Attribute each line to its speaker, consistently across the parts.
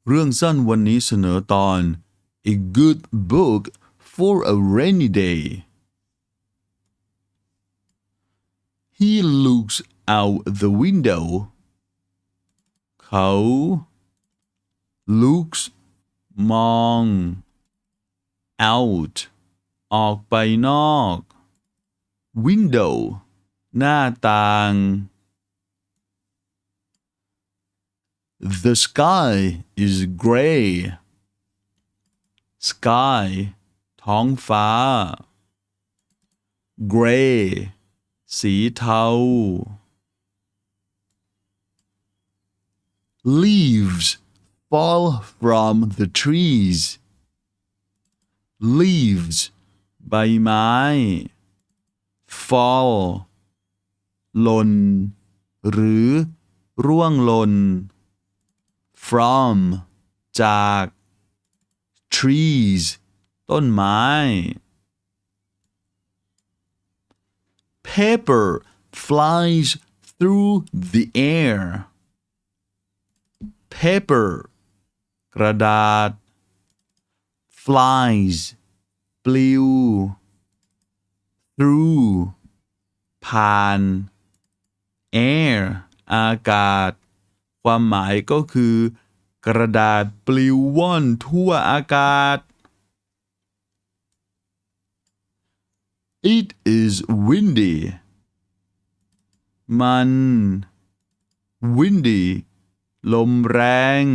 Speaker 1: เรื่องสั้นวันนี้เสนอตอน A good book for a rainy day. He looks out the window. เขา looks มอง out ออกไปนอก window หน้าต่าง The sky is gray. Sky ท้องฟ้า Gray สีเทา Leaves fall from the trees. Leaves ใบไม้ fall หล่นหรือร่วงหล่นfrom จาก trees ต้นไม้ Paper flies through the air. Paper กระดาษ flies ปลิว through ผ่าน air อากาศความหมายก็คือกระดาษปลิวว่อนทั่วอากาศ It is windy. มัน windy ลมแรง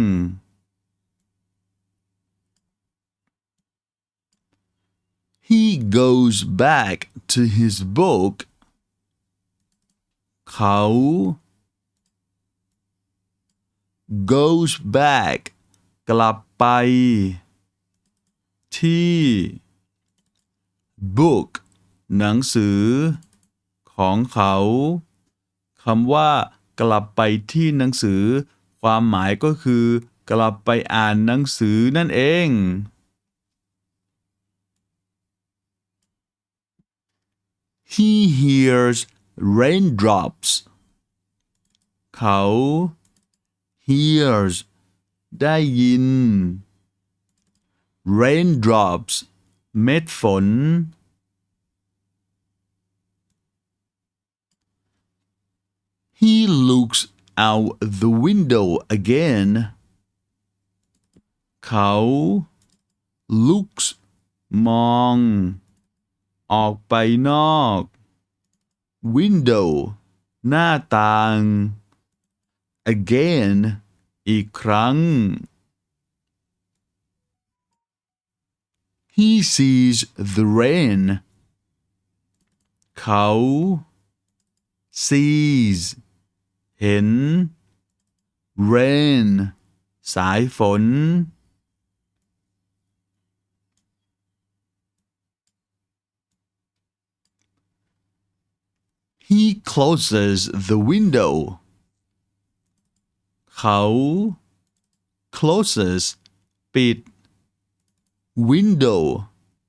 Speaker 1: He goes back to his book. เขา goes back กลับไปที่ book หนังสือของเขาคำว่ากลับไปที่หนังสือความหมายก็คือกลับไปอ่านหนังสือนั่นเอง He hears raindrops. เขา hears ได้ยิน raindrops เม็ดฝน He looks out the window again. เขา looks มองออกไปนอก window หน้าต่าง again อีกครั้ง He sees the rain. เขา sees เห็น rain สายฝนHe closes the window. เขา closes ปิด window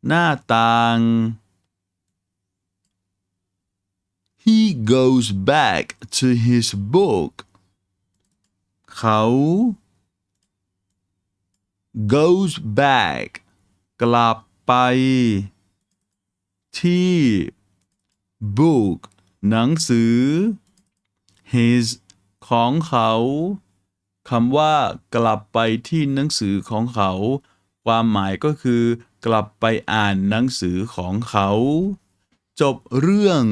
Speaker 1: หน้าต่าง He goes back to his book. เขา goes back กลับไปที่ book หนังสือ his ของเขาคำว่ากลับไปที่หนังสือของเขาความหมายก็คือกลับไปอ่านหนังสือของเขาจบเรื่อง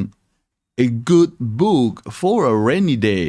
Speaker 1: A good book for a rainy day